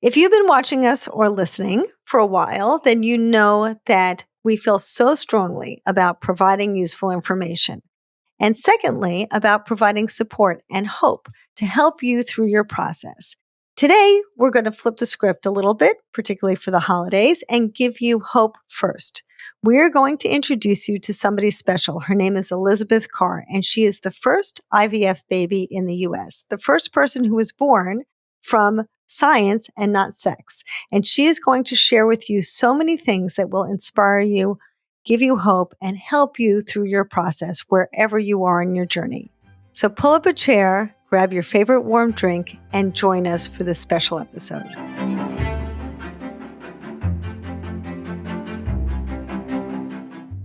If you've been watching us or listening for a while, then you know that we feel so strongly about providing useful information. And secondly, about providing support and hope to help you through your process. Today, we're going to flip the script a little bit, particularly for the holidays, and give you hope first. We're going to introduce you to somebody special. Her name is Elizabeth Carr, and she is the first IVF baby in the US, the first person who was born from science and not sex. And she is going to share with you so many things that will inspire you, give you hope, and help you through your process wherever you are in your journey. So pull up a chair, grab your favorite warm drink, and join us for this special episode.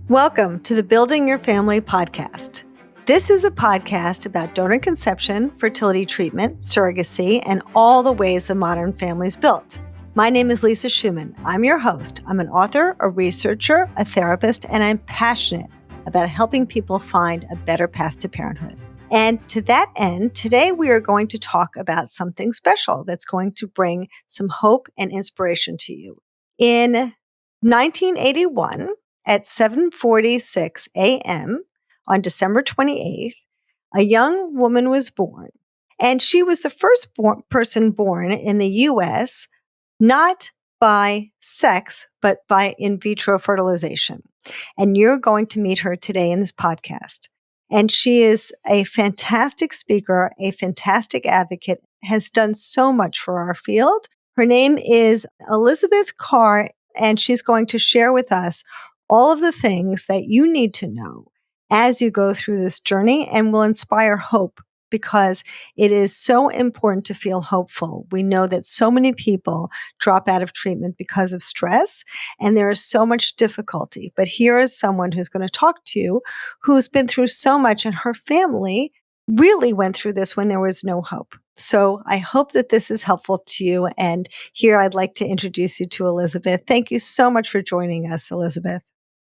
Welcome to the Building Your Family podcast. This is a podcast about donor conception, fertility treatment, surrogacy, and all the ways the modern family is built. My name is Lisa Schumann. I'm your host. I'm an author, a researcher, a therapist, and I'm passionate about helping people find a better path to parenthood. And to that end, today we are going to talk about something special that's going to bring some hope and inspiration to you. In 1981, at 7:46 a.m. on December 28th, a young woman was born. And she was the first person born in the U.S., not by sex, but by in vitro fertilization. And you're going to meet her today in this podcast. And she is a fantastic speaker, a fantastic advocate, has done so much for our field. Her name is Elizabeth Carr, and she's going to share with us all of the things that you need to know as you go through this journey and will inspire hope, because it is so important to feel hopeful. We know that so many people drop out of treatment because of stress, and there is so much difficulty. But here is someone who's going to talk to you who's been through so much, and her family really went through this when there was no hope. So I hope that this is helpful to you. And here I'd like to introduce you to Elizabeth. Thank you so much for joining us, Elizabeth.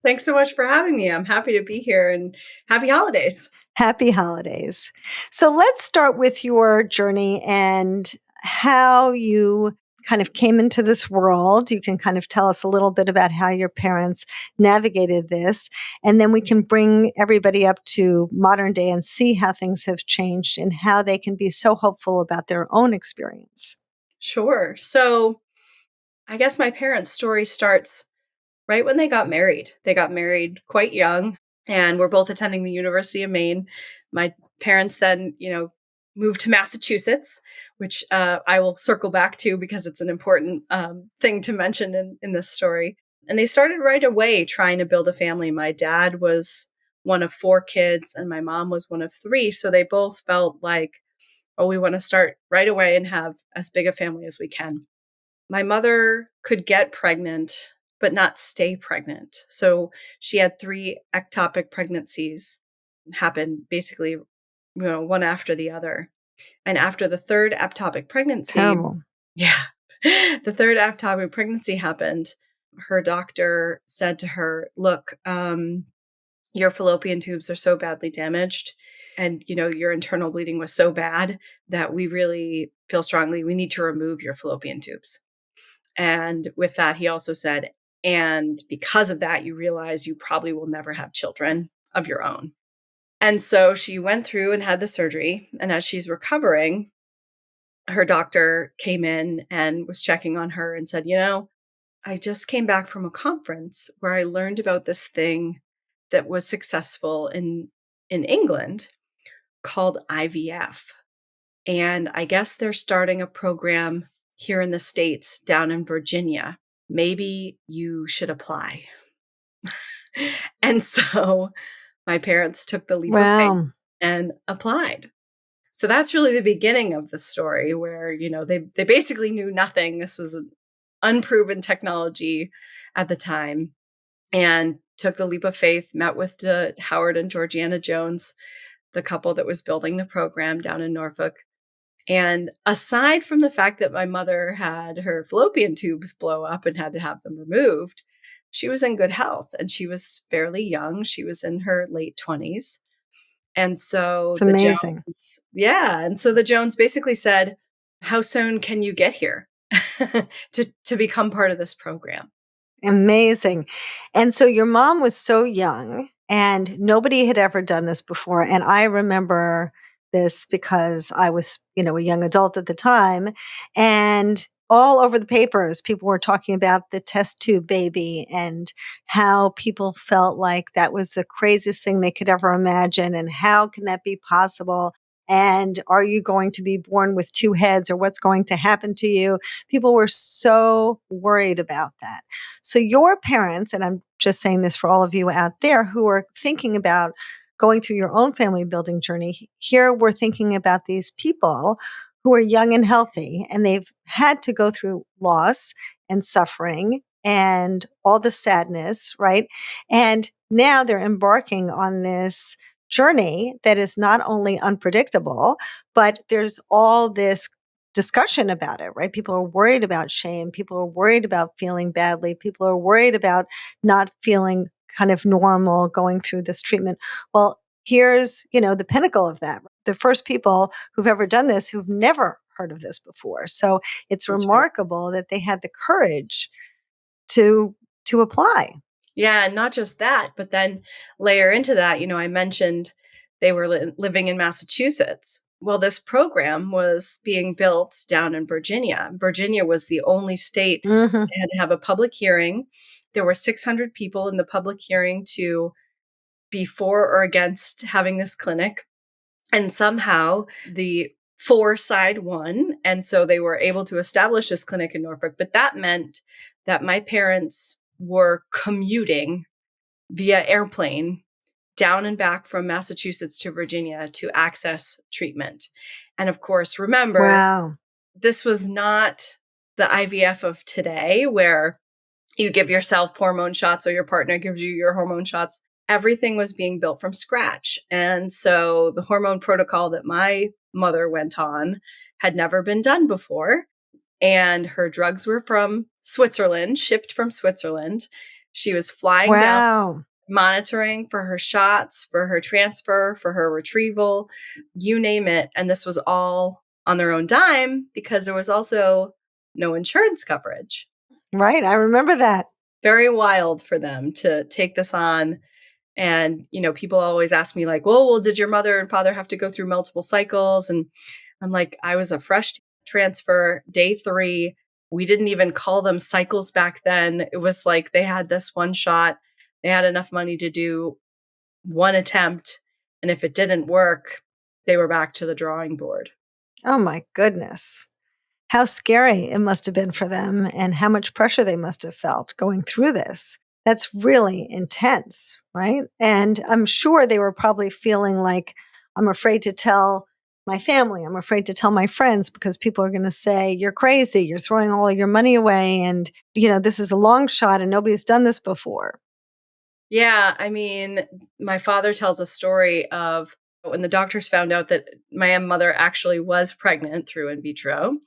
Thanks so much for having me. I'm happy to be here, and happy holidays. Happy holidays. So let's start with your journey and how you kind of came into this world. You can kind of tell us a little bit about how your parents navigated this, and then we can bring everybody up to modern day and see how things have changed and how they can be so hopeful about their own experience. Sure. So I guess my parents' story starts right when they got married. They got married quite young, and we're both attending the University of Maine. My parents then, moved to Massachusetts, which I will circle back to because it's an important thing to mention in this story. And they started right away trying to build a family. My dad was one of 4 kids, and my mom was one of 3. So they both felt like, oh, we want to start right away and have as big a family as we can. My mother could get pregnant but not stay pregnant. So she had 3 ectopic pregnancies happen basically, one after the other. And after the 3rd ectopic pregnancy, Terrible. yeah, the 3rd ectopic pregnancy happened, her doctor said to her, look, your fallopian tubes are so badly damaged and, your internal bleeding was so bad that we really feel strongly we need to remove your fallopian tubes. And with that, he also said, and because of that, you realize you probably will never have children of your own. And so she went through and had the surgery. And as she's recovering, her doctor came in and was checking on her and said, I just came back from a conference where I learned about this thing that was successful in England called IVF. And I guess they're starting a program here in the States down in Virginia. Maybe you should apply. And so my parents took the leap of faith and applied. So that's really the beginning of the story where, they basically knew nothing. This was an unproven technology at the time, and took the leap of faith, met with Howard and Georgiana Jones, the couple that was building the program down in Norfolk. And aside from the fact that my mother had her fallopian tubes blow up and had to have them removed, she was in good health and she was fairly young. She was in her late 20s. And so It's amazing. And so the Jones basically said, how soon can you get here? to become part of this program. Amazing. And so your mom was so young and nobody had ever done this before. And I remember this because I was, a young adult at the time. And all over the papers, people were talking about the test tube baby and how people felt like that was the craziest thing they could ever imagine. And how can that be possible? And are you going to be born with two heads or what's going to happen to you? People were so worried about that. So your parents, and I'm just saying this for all of you out there who are thinking about going through your own family building journey, here we're thinking about these people who are young and healthy and they've had to go through loss and suffering and all the sadness, right? And now they're embarking on this journey that is not only unpredictable, but there's all this discussion about it, right? People are worried about shame. People are worried about feeling badly. People are worried about not feeling kind of normal going through this treatment. Well, here's, the pinnacle of that. The first people who've ever done this who've never heard of this before. So it's That's right. remarkable that they had the courage to apply. Yeah, and not just that, but then layer into that, I mentioned they were living in Massachusetts. Well, this program was being built down in Virginia. Virginia was the only state Hmm. that had to have a public hearing. There were 600 people in the public hearing to be for or against having this clinic. And somehow the for side won. And so they were able to establish this clinic in Norfolk. But that meant that my parents were commuting via airplane down and back from Massachusetts to Virginia to access treatment. And of course, remember, Wow. this was not the IVF of today where you give yourself hormone shots or your partner gives you your hormone shots. Everything was being built from scratch. And so the hormone protocol that my mother went on had never been done before. And her drugs were from Switzerland, shipped from Switzerland. She was flying down, Wow. monitoring for her shots, for her transfer, for her retrieval, you name it. And this was all on their own dime because there was also no insurance coverage. Right. I remember that. Very wild for them to take this on. And, people always ask me like, well, did your mother and father have to go through multiple cycles? And I'm like, I was a fresh transfer, day 3. We didn't even call them cycles back then. It was like they had this one shot. They had enough money to do one attempt. And if it didn't work, they were back to the drawing board. Oh my goodness. How scary it must have been for them and how much pressure they must have felt going through this. That's really intense, right? And I'm sure they were probably feeling like, I'm afraid to tell my family. I'm afraid to tell my friends because people are going to say, you're crazy. You're throwing all your money away. And, this is a long shot and nobody's done this before. Yeah, I mean, my father tells a story of when the doctors found out that my mother actually was pregnant through in vitro.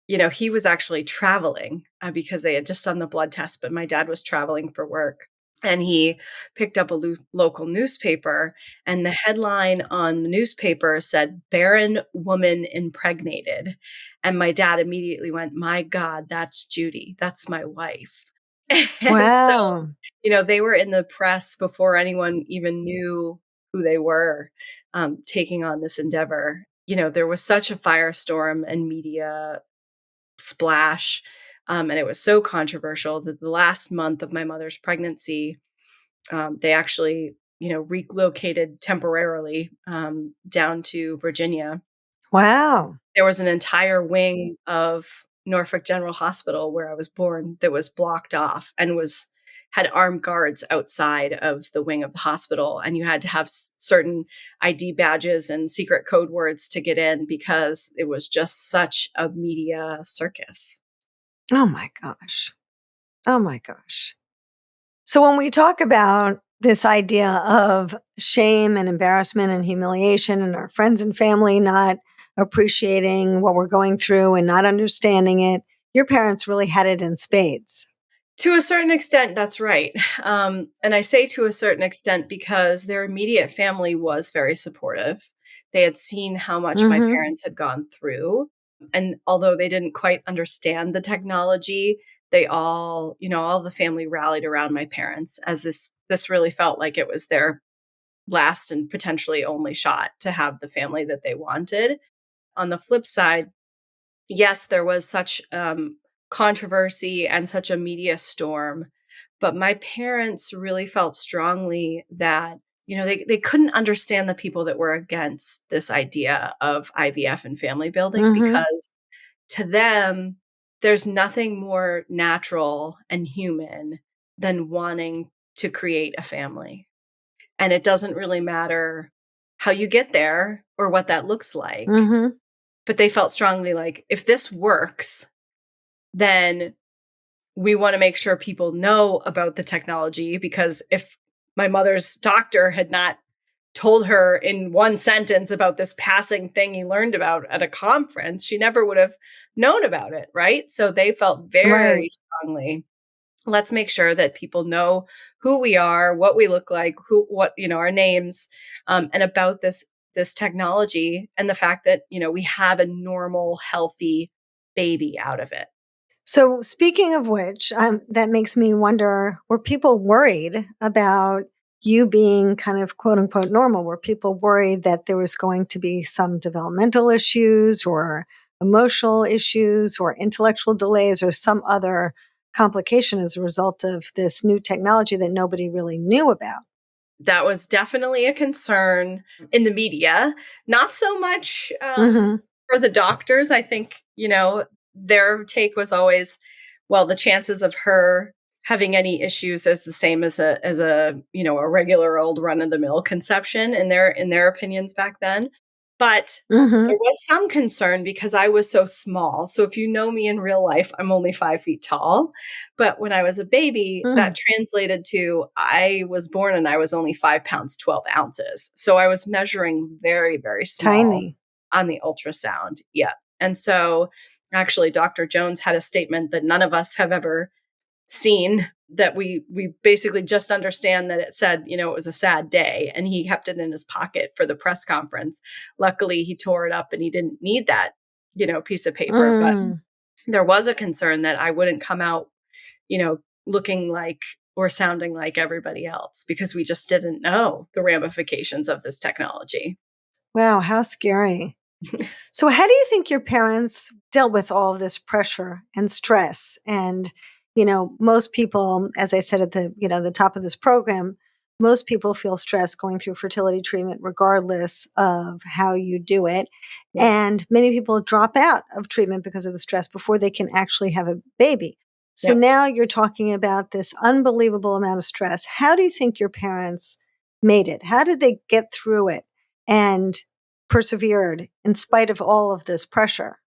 He was actually traveling because they had just done the blood test, but my dad was traveling for work. And he picked up a local newspaper, and the headline on the newspaper said, "Barren woman impregnated." And my dad immediately went, "My God, that's Judy. That's my wife." And so Wow. they were in the press before anyone even knew who they were, taking on this endeavor. There was such a firestorm and media splash, and it was so controversial that the last month of my mother's pregnancy, they actually, relocated temporarily down to Virginia. Wow. There was an entire wing of Norfolk General Hospital where I was born that was blocked off and had armed guards outside of the wing of the hospital. And you had to have certain ID badges and secret code words to get in because it was just such a media circus. Oh my gosh. Oh my gosh. So when we talk about this idea of shame and embarrassment and humiliation and our friends and family not appreciating what we're going through and not understanding it, your parents really had it in spades. To a certain extent, that's right. And I say to a certain extent because their immediate family was very supportive. They had seen how much my Hmm. parents had gone through. And although they didn't quite understand the technology, they all, all the family rallied around my parents, as this really felt like it was their last and potentially only shot to have the family that they wanted. On the flip side, yes, there was such controversy and such a media storm, but my parents really felt strongly that, they couldn't understand the people that were against this idea of IVF and family building, Mm-hmm. because to them, there's nothing more natural and human than wanting to create a family. And it doesn't really matter how you get there or what that looks like. Mm-hmm. But they felt strongly like, if this works, then we want to make sure people know about the technology, because if my mother's doctor had not told her in one sentence about this passing thing he learned about at a conference, she never would have known about it, right? So they felt Right. very strongly, let's make sure that people know who we are, what we look like, our names, and about this technology, and the fact that, we have a normal, healthy baby out of it. So, speaking of which, that makes me wonder, were people worried about you being kind of quote unquote normal? Were people worried that there was going to be some developmental issues or emotional issues or intellectual delays or some other complication as a result of this new technology that nobody really knew about? That was definitely a concern in the media, not so much Mm-hmm. for the doctors. I think, their take was always, well, the chances of her having any issues is the same as a regular old run of the mill conception in their opinions back then. But Mm-hmm. there was some concern because I was so small. So if you know me in real life, I'm only 5 feet tall. But when I was a baby, Mm. that translated to I was born and I was only 5 pounds, 12 ounces. So I was measuring very, very small Tiny. on the ultrasound. Yeah. And so actually, Dr. Jones had a statement that none of us have ever seen, that we basically just understand that it said, it was a sad day, and he kept it in his pocket for the press conference. Luckily, he tore it up and he didn't need that, piece of paper. But Mm. there was a concern that I wouldn't come out, looking like or sounding like everybody else, because we just didn't know the ramifications of this technology. Wow, how scary. So, how do you think your parents dealt with all of this pressure and stress? And, most people, as I said at the top of this program, most people feel stress going through fertility treatment, regardless of how you do it. Yeah. And many people drop out of treatment because of the stress before they can actually have a baby. So Yep. now you're talking about this unbelievable amount of stress. How do you think your parents made it? How did they get through it and persevered in spite of all of this pressure?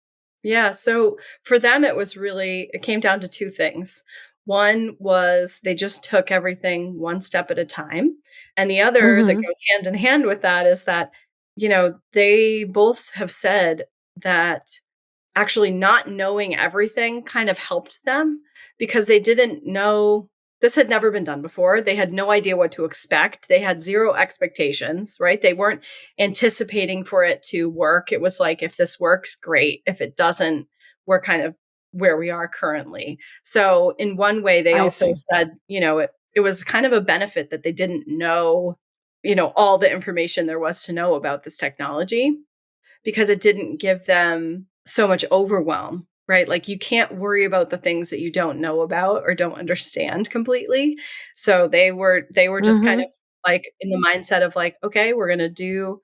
Yeah. So for them, it came down to two things. One was they just took everything one step at a time. And the other that Mhm. goes hand in hand with that is that, they both have said that actually not knowing everything kind of helped them, because they didn't know, this had never been done before. They had no idea what to expect. They had zero expectations, right? They weren't anticipating for it to work. It was like, if this works, great. If it doesn't, we're kind of where we are currently. So in one way, they I also see. said, it was kind of a benefit that they didn't know, all the information there was to know about this technology, because it didn't give them so much overwhelm, right? Like, you can't worry about the things that you don't know about or don't understand completely. So they were just kind of Mhm. like in the mindset of like, okay, we're going to do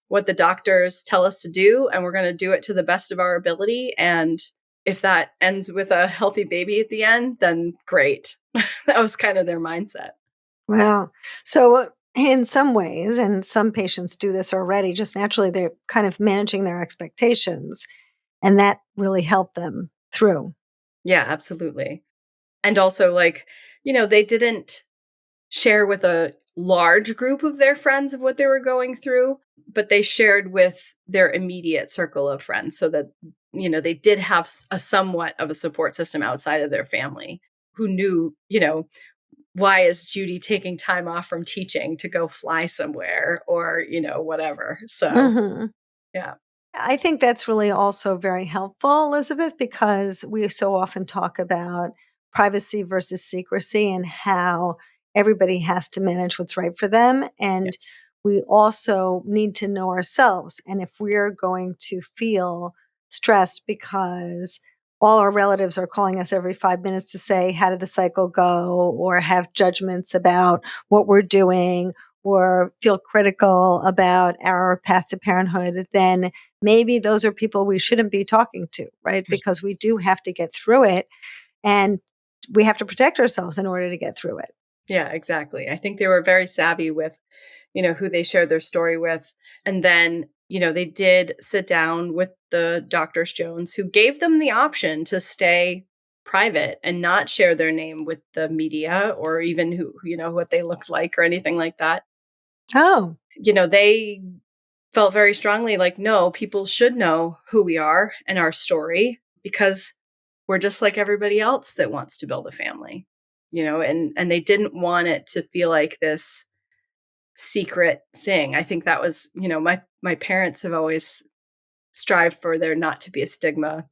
what the doctors tell us to do, and we're going to do it to the best of our ability, and if that ends with a healthy baby at the end, then great. That was kind of their mindset. Wow. So, in some ways, and some patients do this already, just naturally, they're kind of managing their expectations, and that really helped them through. Yeah, absolutely. And also, like, they didn't share with a large group of their friends of what they were going through, but they shared with their immediate circle of friends, so that, they did have a somewhat of a support system outside of their family, who knew, why is Judy taking time off from teaching to go fly somewhere, or, whatever. So, Mhm. yeah. I think that's really also very helpful, Elizabeth, because we so often talk about privacy versus secrecy and how everybody has to manage what's right for them. And Yes. we also need to know ourselves. And if we're going to feel stressed because all our relatives are calling us every 5 minutes to say, how did the cycle go? Or have judgments about what we're doing, or feel critical about our path to parenthood, then maybe those are people we shouldn't be talking to, right? Because we do have to get through it, and we have to protect ourselves in order to get through it. Yeah, exactly. I think they were very savvy with, who they shared their story with. And then, they did sit down with the Doctors Jones, who gave them the option to stay private and not share their name with the media or even what they looked like or anything like that. Oh, They felt very strongly like, no, people should know who we are and our story because we're just like everybody else that wants to build a family, and they didn't want it to feel like this secret thing. I think that was, my parents have always strived for there not to be a stigma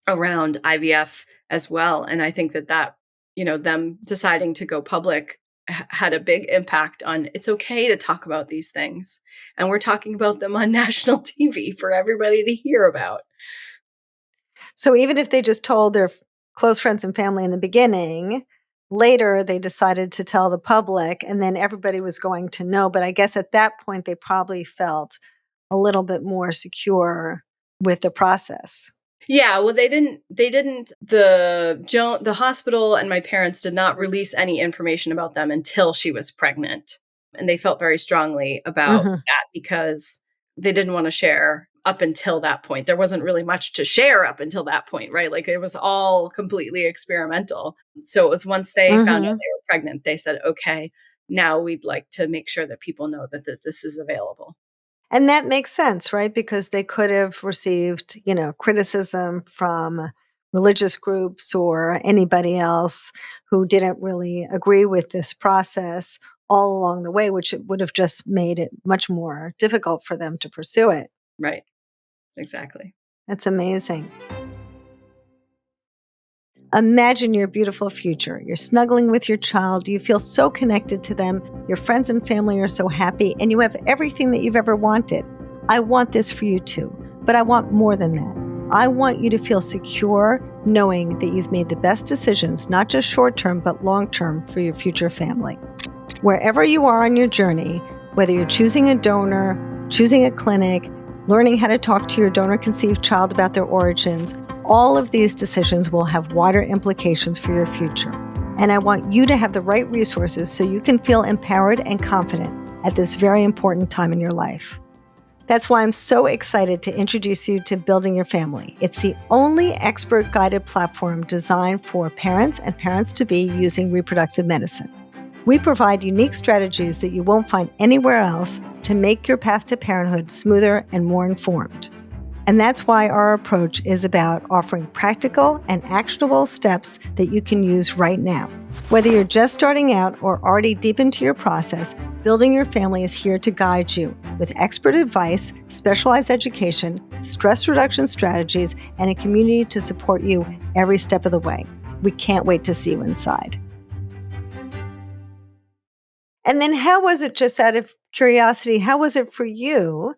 around IVF as well. And I think that, them deciding to go public had a big impact on it's okay to talk about these things. And we're talking about them on national TV for everybody to hear about. so even if they just told their close friends and family in the beginning, later they decided to tell the public, and then everybody was going to know. But I guess at that point, they probably felt a little bit more secure with the process. Yeah, well, the hospital and my parents did not release any information about them until she was pregnant. And they felt very strongly about Hmm. that because they didn't want to share up until that point. There wasn't really much to share up until that point, right? Like it was all completely experimental. So it was once they found out Hmm. they were pregnant, they said, okay, now we'd like to make sure that people know that this is available. And that makes sense, right? Because they could have received, criticism from religious groups or anybody else who didn't really agree with this process all along the way, which it would have just made it much more difficult for them to pursue it. Right. Exactly. That's amazing. Imagine your beautiful future. You're snuggling with your child. You feel so connected to them. Your friends and family are so happy, and you have everything that you've ever wanted. I want this for you too, but I want more than that. I want you to feel secure knowing that you've made the best decisions, not just short term, but long term for your future family. Wherever you are on your journey, whether you're choosing a donor, choosing a clinic, learning how to talk to your donor conceived child about their origins, all of these decisions will have wider implications for your future. And I want you to have the right resources so you can feel empowered and confident at this very important time in your life. That's why I'm so excited to introduce you to Building Your Family. It's the only expert-guided platform designed for parents and parents-to-be using reproductive medicine. We provide unique strategies that you won't find anywhere else to make your path to parenthood smoother and more informed. And that's why our approach is about offering practical and actionable steps that you can use right now. Whether you're just starting out or already deep into your process, Building Your Family is here to guide you with expert advice, specialized education, stress reduction strategies, and a community to support you every step of the way. We can't wait to see you inside. And then how was it, just out of curiosity, how was it for you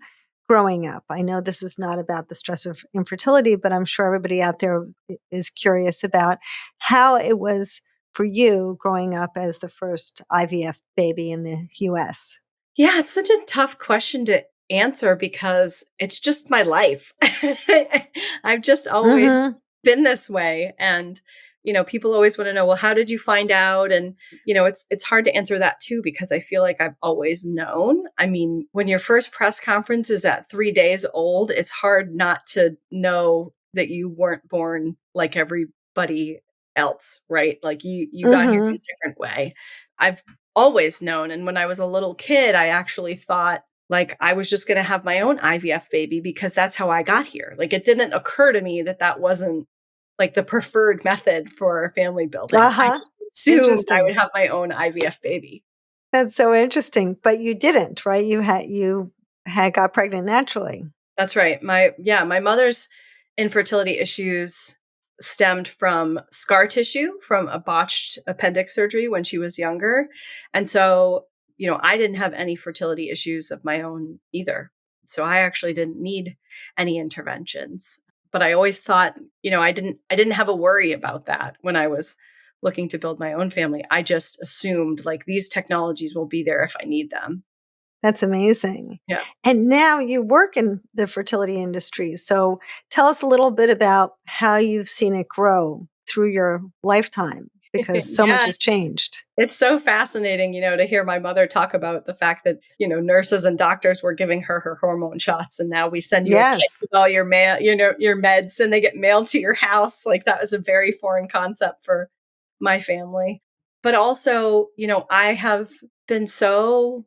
growing up? I know this is not about the stress of infertility, but I'm sure everybody out there is curious about how it was for you growing up as the first IVF baby in the US. Yeah, it's such a tough question to answer because it's just my life. I've just always Mhm. been this way. And, people always want to know, well, how did you find out? And, it's hard to answer that too, because I feel like I've always known. I mean, when your first press conference is at 3 days old, it's hard not to know that you weren't born like everybody else, right? Like you got here in Mhm. a different way. I've always known. And when I was a little kid, I actually thought like I was just going to have my own IVF baby because that's how I got here. Like it didn't occur to me that that wasn't like the preferred method for family building. I Uh-huh. just assumed I Interesting. would have my own IVF baby. That's so interesting, but you didn't, right? You had got pregnant naturally. That's right. My mother's infertility issues stemmed from scar tissue from a botched appendix surgery when she was younger. And so, I didn't have any fertility issues of my own either. So I actually didn't need any interventions. But I always thought, I didn't have a worry about that when I was looking to build my own family. I just assumed like these technologies will be there if I need them. That's amazing. Yeah. And now you work in the fertility industry. So tell us a little bit about how you've seen it grow through your lifetime, because so much has Yes. changed. It's so fascinating, to hear my mother talk about the fact that, nurses and doctors were giving her hormone shots. And now we send you a kit Yes. with all your your meds, and they get mailed to your house. Like that was a very foreign concept for my family. But also, I have been so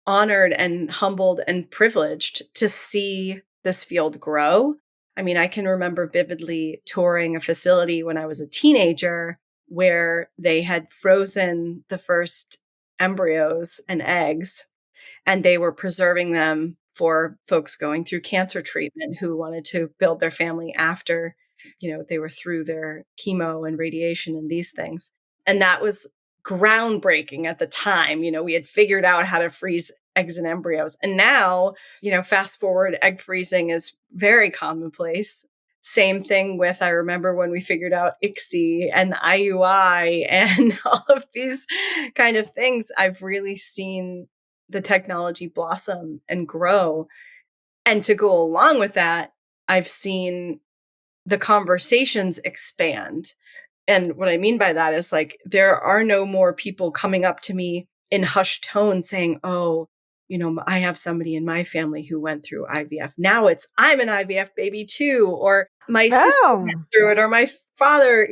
honored and humbled and privileged to see this field grow. I mean, I can remember vividly touring a facility when I was a teenager where they had frozen the first embryos and eggs, and they were preserving them for folks going through cancer treatment who wanted to build their family after, they were through their chemo and radiation and these things. And that was groundbreaking at the time. We had figured out how to freeze eggs and embryos. And now, fast forward, egg freezing is very commonplace. Same thing with, I remember when we figured out ICSI and IUI and all of these kind of things. I've really seen the technology blossom and grow. And to go along with that, I've seen the conversations expand. And what I mean by that is like, there are no more people coming up to me in hushed tones saying, oh, I have somebody in my family who went through IVF. Now it's, I'm an IVF baby too, or my sister went Oh, through it, or my father,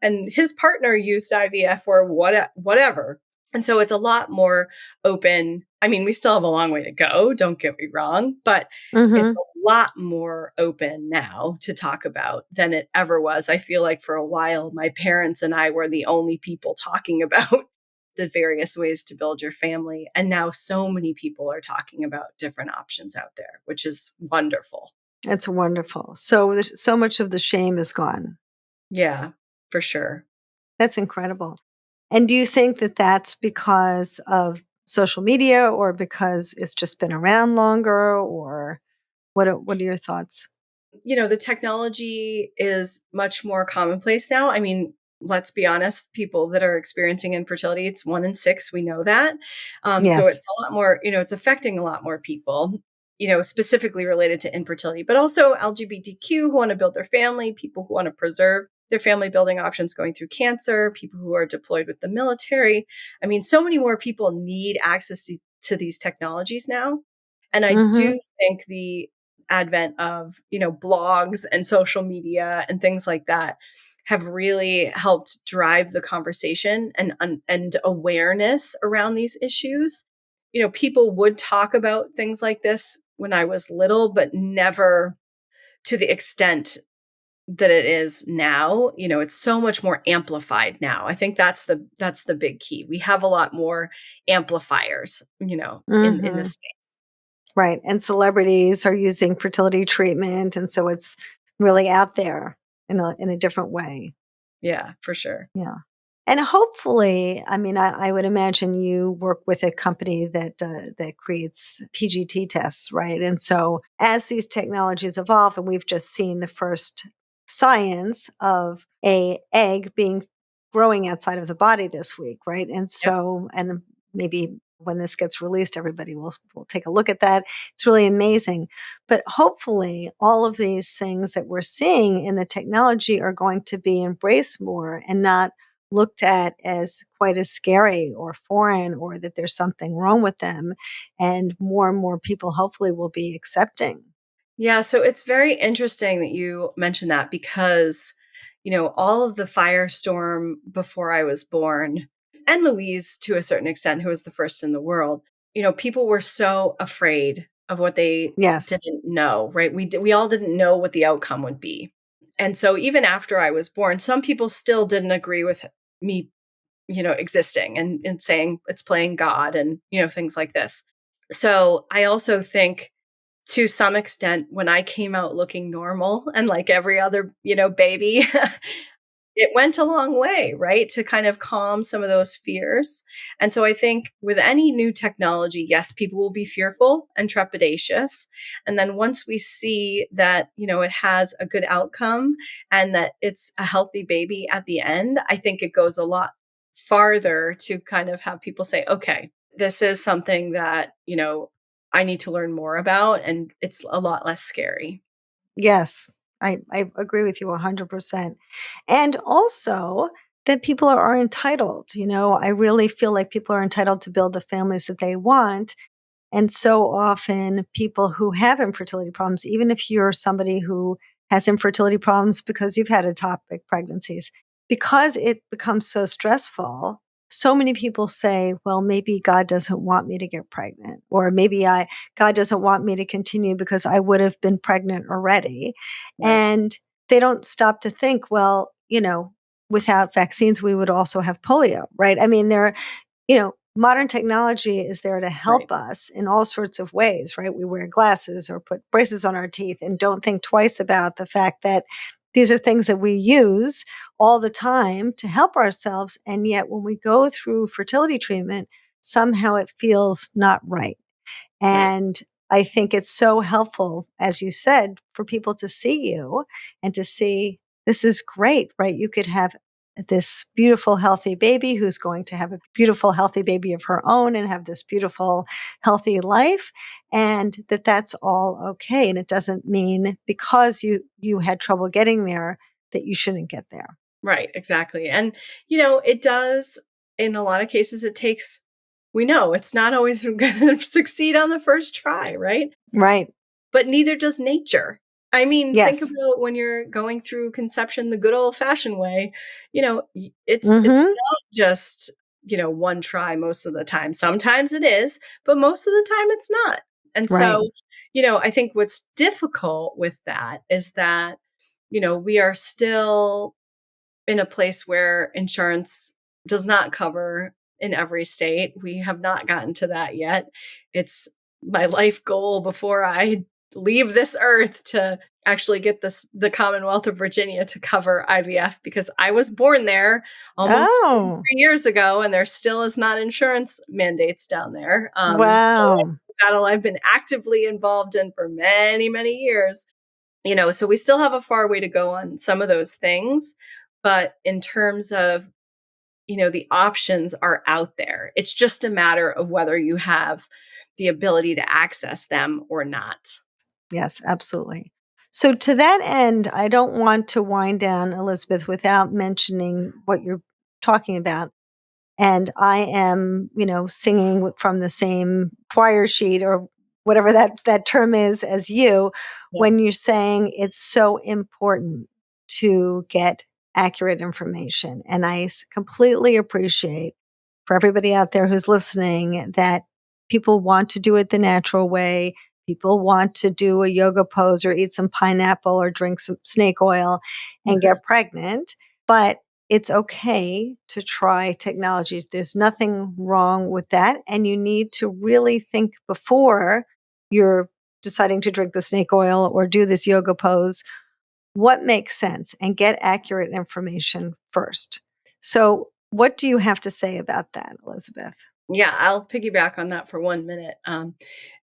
and his partner used IVF or whatever. And so it's a lot more open. I mean, we still have a long way to go, don't get me wrong, but it's hmm, a lot more open now to talk about than it ever was. I feel like for a while, my parents and I were the only people talking about the various ways to build your family. And now so many people are talking about different options out there, which is wonderful. it's wonderful. So, so much of the shame is gone. Yeah, for sure. That's incredible. And do you think that that's because of social media, or because it's just been around longer, or what are your thoughts? The technology is much more commonplace now. I mean, let's be honest, people that are experiencing infertility, it's 1 in 6. We know that. So Yes. it's a lot more, it's affecting a lot more people, specifically related to infertility, but also LGBTQ who want to build their family, people who want to preserve their family building options going through cancer, people who are deployed with the military. I mean, so many more people need access to these technologies now. And I Hmm. do think the advent of, blogs and social media and things like that have really helped drive the conversation and awareness around these issues. People would talk about things like this when I was little, but never to the extent that it is now. It's so much more amplified now. I think that's the big key. We have a lot more amplifiers, in Hmm. this space. Right. And celebrities are using fertility treatment. And so it's really out there in a different way. Yeah, for sure. Yeah. And hopefully, I mean, I would imagine you work with a company that creates PGT tests, right? And so, as these technologies evolve, and we've just seen the first science of a egg being growing outside of the body this week, right? And Yep. so, and maybe when this gets released, everybody will take a look at that. It's really amazing. But hopefully, all of these things that we're seeing in the technology are going to be embraced more and not looked at as quite as scary or foreign, or that there's something wrong with them. And more people hopefully will be accepting. Yeah, so it's very interesting that you mentioned that because, all of the firestorm before I was born, and Louise to a certain extent, who was the first in the world, people were so afraid of what they Yes. didn't know, right? We all didn't know what the outcome would be. And so even after I was born, some people still didn't agree with me, existing and saying it's playing God and, things like this. So I also think to some extent, when I came out looking normal and like every other, baby, it went a long way, right? To kind of calm some of those fears. And so I think with any new technology, yes, people will be fearful and trepidatious. And then once we see that, it has a good outcome and that it's a healthy baby at the end, I think it goes a lot farther to kind of have people say, okay, this is something that, I need to learn more about, and it's a lot less scary. Yes, I agree with you 100%. And also that people are entitled. I really feel like people are entitled to build the families that they want. And so often people who have infertility problems, even if you're somebody who has infertility problems because you've had ectopic pregnancies, because it becomes so stressful, so many people say, well, maybe God doesn't want me to get pregnant, or maybe God doesn't want me to continue because I would have been pregnant already. Right. And they don't stop to think, well, without vaccines, we would also have polio, right? I mean, modern technology is there to Right. help us in all sorts of ways, right? We wear glasses or put braces on our teeth and don't think twice about the fact that these are things that we use all the time to help ourselves. And yet, when we go through fertility treatment, somehow it feels not right. Right. And I think it's so helpful, as you said, for people to see you and to see this is great, right? You could have this beautiful, healthy baby who's going to have a beautiful, healthy baby of her own and have this beautiful, healthy life. And that's all okay. And it doesn't mean because you had trouble getting there that you shouldn't get there. Right, exactly. And, it does, in a lot of cases, we know it's not always going to succeed on the first try, right? Right. But neither does nature. I mean, think Yes. about when you're going through conception the good old fashioned way, it's Mm-hmm. not just, one try most of the time. Sometimes it is, but most of the time it's not. And Right. so, I think what's difficult with that is that, we are still in a place where insurance does not cover in every state. We have not gotten to that yet. It's my life goal before I leave this earth to actually get the Commonwealth of Virginia to cover IVF, because I was born there almost Oh, 43 years ago and there still is not insurance mandates down there. So wow. it's a battle I've been actively involved in for many, many years. So we still have a far way to go on some of those things. But in terms of, the options are out there. It's just a matter of whether you have the ability to access them or not. Yes, absolutely. So, to that end, I don't want to wind down, Elizabeth, without mentioning what you're talking about. And I am, singing from the same choir sheet or whatever that term is as you Yeah. when you're saying it's so important to get accurate information. And I completely appreciate for everybody out there who's listening that people want to do it the natural way. People want to do a yoga pose or eat some pineapple or drink some snake oil and get pregnant. But it's okay to try technology. There's nothing wrong with that. And you need to really think before you're deciding to drink the snake oil or do this yoga pose, what makes sense and get accurate information first. So, what do you have to say about that, Elizabeth? Yeah, I'll piggyback on that for 1 minute,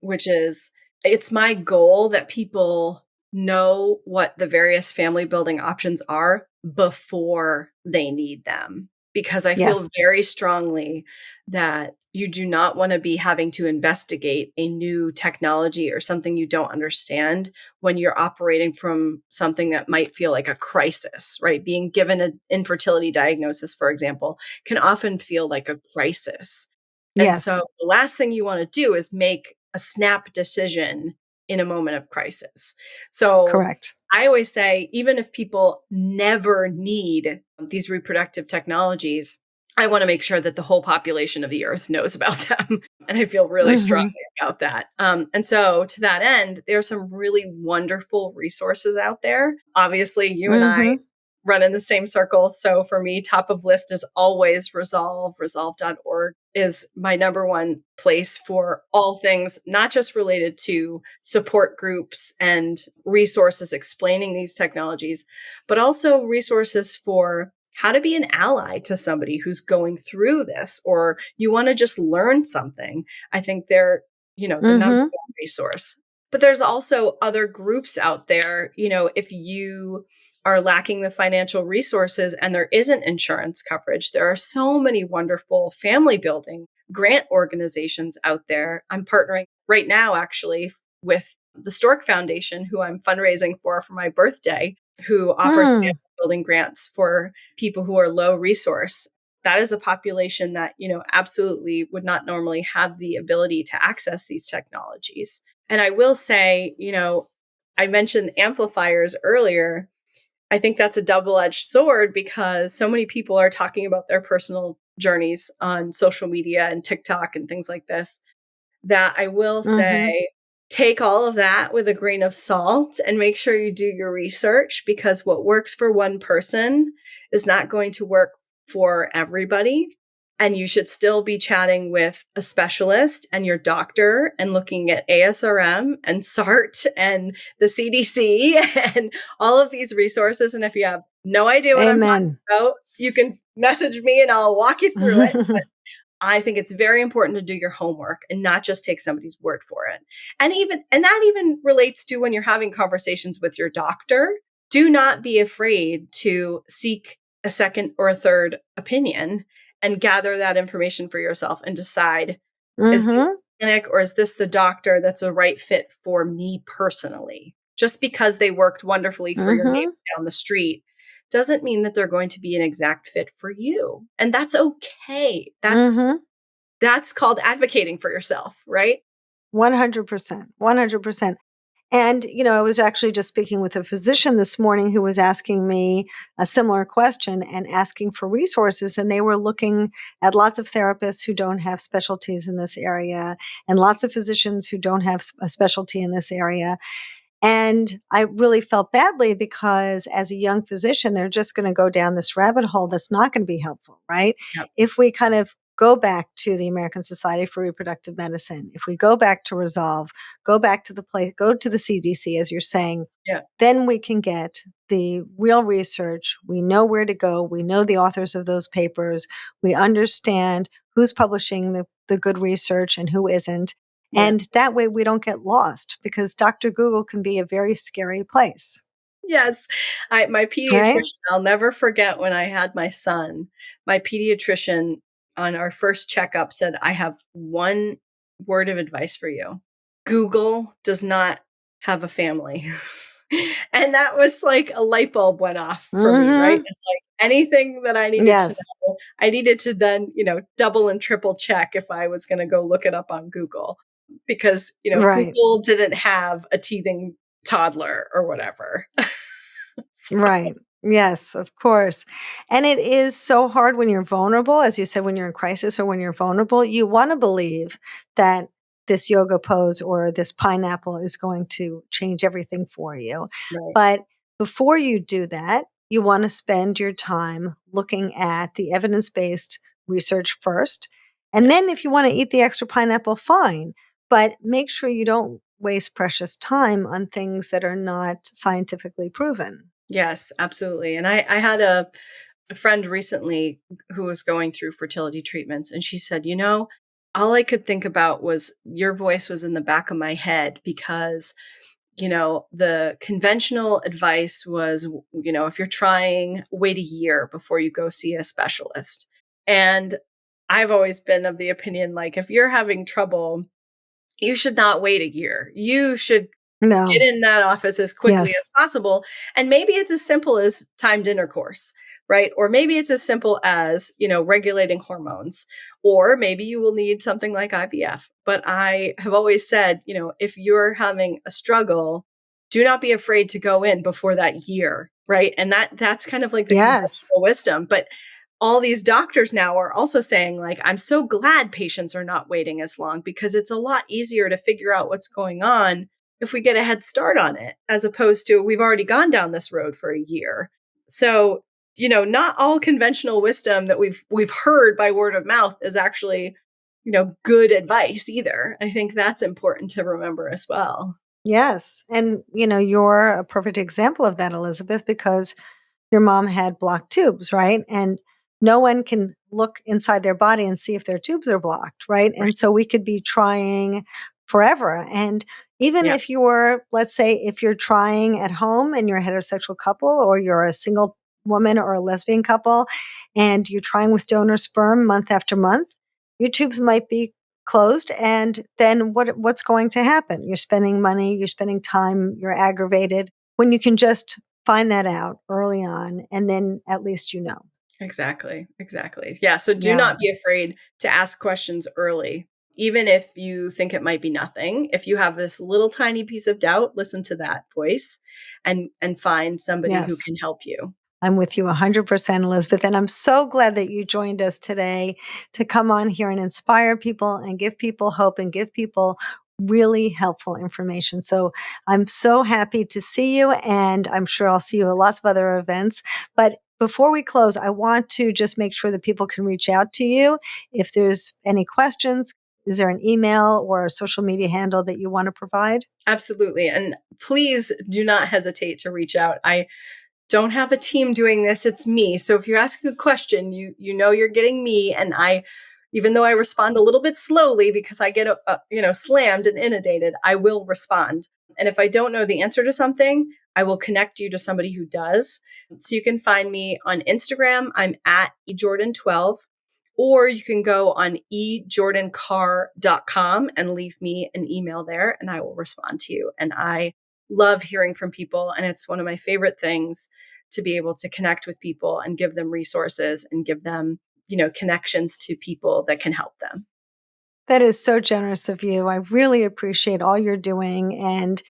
which is it's my goal that people know what the various family building options are before they need them. Because I Yes. feel very strongly that you do not want to be having to investigate a new technology or something you don't understand when you're operating from something that might feel like a crisis, right? Being given an infertility diagnosis, for example, can often feel like a crisis. And so Yes. the last thing you want to do is make a snap decision in a moment of crisis. So Correct. I always say, even if people never need these reproductive technologies, I want to make sure that the whole population of the earth knows about them. And I feel really strongly Hmm. about that. And so to that end, there are some really wonderful resources out there. Obviously, you and I Hmm. run in the same circle. So for me, top of list is always Resolve. Resolve.org is my number one place for all things, not just related to support groups and resources explaining these technologies, but also resources for how to be an ally to somebody who's going through this, or you want to just learn something. I think they're, the number one resource. But there's also other groups out there, if you are lacking the financial resources and there isn't insurance coverage, there are so many wonderful family building grant organizations out there. I'm partnering right now, actually, with the Stork Foundation, who I'm fundraising for my birthday, who offers family building grants for people who are low resource. That is a population that, absolutely would not normally have the ability to access these technologies. And I will say, I mentioned amplifiers earlier. I think that's a double-edged sword because so many people are talking about their personal journeys on social media and TikTok and things like this, that I will say, take all of that with a grain of salt and make sure you do your research, because what works for one person is not going to work for everybody. And you should still be chatting with a specialist and your doctor and looking at ASRM and SART and the CDC and all of these resources. And if you have no idea what I'm talking about, you can message me and I'll walk you through it. But I think it's very important to do your homework and not just take somebody's word for it. And that even relates to when you're having conversations with your doctor. Do not be afraid to seek a second or a third opinion and gather that information for yourself and decide, is this clinic or is this the doctor that's a right fit for me personally? Just because they worked wonderfully for your neighbor down the street doesn't mean that they're going to be an exact fit for you. And that's okay. That's called advocating for yourself, right? 100%. 100%. And, I was actually just speaking with a physician this morning who was asking me a similar question and asking for resources. And they were looking at lots of therapists who don't have specialties in this area and lots of physicians who don't have a specialty in this area. And I really felt badly because as a young physician, they're just going to go down this rabbit hole that's not going to be helpful, right? Yep. If we kind of go back to the American Society for Reproductive Medicine, if we go back to Resolve, go back to go to the CDC, as you're saying, then we can get the real research. We know where to go. We know the authors of those papers. We understand who's publishing the good research and who isn't. And that way we don't get lost, because Dr. Google can be a very scary place. Yes. My pediatrician, right? I'll never forget when I had my son, my pediatrician on our first checkup said, I have one word of advice for you. Google does not have a family. And that was like a light bulb went off for me, right? It's like anything that I needed to know, I needed to then, double and triple check if I was going to go look it up on Google, because, Google didn't have a teething toddler or whatever. So. Right. Yes, of course. And it is so hard when you're vulnerable, as you said, when you're in crisis or when you're vulnerable, you want to believe that this yoga pose or this pineapple is going to change everything for you. Right. But before you do that, you want to spend your time looking at the evidence-based research first. And then if you want to eat the extra pineapple, fine. But make sure you don't waste precious time on things that are not scientifically proven. Yes, absolutely. And I had a friend recently who was going through fertility treatments, and she said, all I could think about was your voice was in the back of my head, because, the conventional advice was, if you're trying, wait a year before you go see a specialist. And I've always been of the opinion, like, if you're having trouble, you should not wait a year. You should get in that office as quickly as possible. And maybe it's as simple as timed intercourse, right? Or maybe it's as simple as, regulating hormones, or maybe you will need something like IVF. But I have always said, if you're having a struggle, do not be afraid to go in before that year, right? And that's kind of like the conventional wisdom. But all these doctors now are also saying, like, I'm so glad patients are not waiting as long, because it's a lot easier to figure out what's going on if we get a head start on it, as opposed to we've already gone down this road for a year. So, not all conventional wisdom that we've heard by word of mouth is actually, good advice either. I think that's important to remember as well. Yes. And, you're a perfect example of that, Elizabeth, because your mom had blocked tubes, right? And no one can look inside their body and see if their tubes are blocked, right? And Right. so we could be trying forever. And even Yeah. if you're, let's say, if you're trying at home and you're a heterosexual couple or you're a single woman or a lesbian couple and you're trying with donor sperm month after month, your tubes might be closed. And then what's going to happen? You're spending money, you're spending time, you're aggravated when you can just find that out early on, and then at least you know. Exactly. Exactly. Yeah. So do Yeah. not be afraid to ask questions early, even if you think it might be nothing. If you have this little tiny piece of doubt, listen to that voice and find somebody who Yes. can help you. I'm with you 100%, Elizabeth. And I'm so glad that you joined us today to come on here and inspire people and give people hope and give people really helpful information. So I'm so happy to see you. And I'm sure I'll see you at lots of other events. But before we close, I want to just make sure that people can reach out to you. If there's any questions, is there an email or a social media handle that you want to provide? Absolutely. And please do not hesitate to reach out. I don't have a team doing this, it's me. So if you're asking a question, you know you're getting me, and I, even though I respond a little bit slowly because I get slammed and inundated, I will respond. And if I don't know the answer to something, I will connect you to somebody who does. So you can find me on Instagram. I'm at ejordan12, or you can go on ejordancarr.com and leave me an email there and I will respond to you. And I love hearing from people. And it's one of my favorite things to be able to connect with people and give them resources and give them, connections to people that can help them. That is so generous of you. I really appreciate all you're doing. And,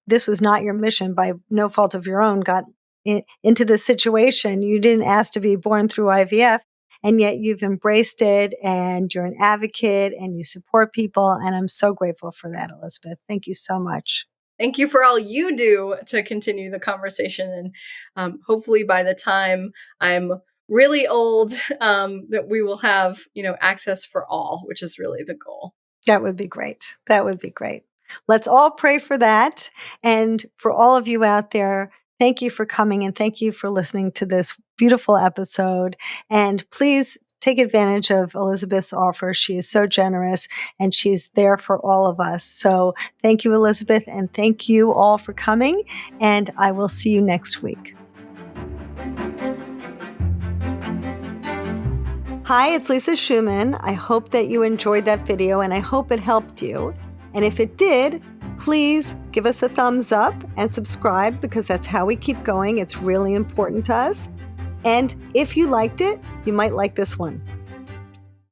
this was not your mission by no fault of your own, got into this situation. You didn't ask to be born through IVF, and yet you've embraced it and you're an advocate and you support people. And I'm so grateful for that, Elizabeth. Thank you so much. Thank you for all you do to continue the conversation. And hopefully by the time I'm really old, that we will have, access for all, which is really the goal. That would be great. That would be great. Let's all pray for that. And for all of you out there, thank you for coming and thank you for listening to this beautiful episode. And please take advantage of Elizabeth's offer. She is so generous and she's there for all of us. So thank you, Elizabeth, and thank you all for coming. And I will see you next week. Hi, it's Lisa Schumann. I hope that you enjoyed that video and I hope it helped you. And if it did, please give us a thumbs up and subscribe because that's how we keep going. It's really important to us. And if you liked it, you might like this one.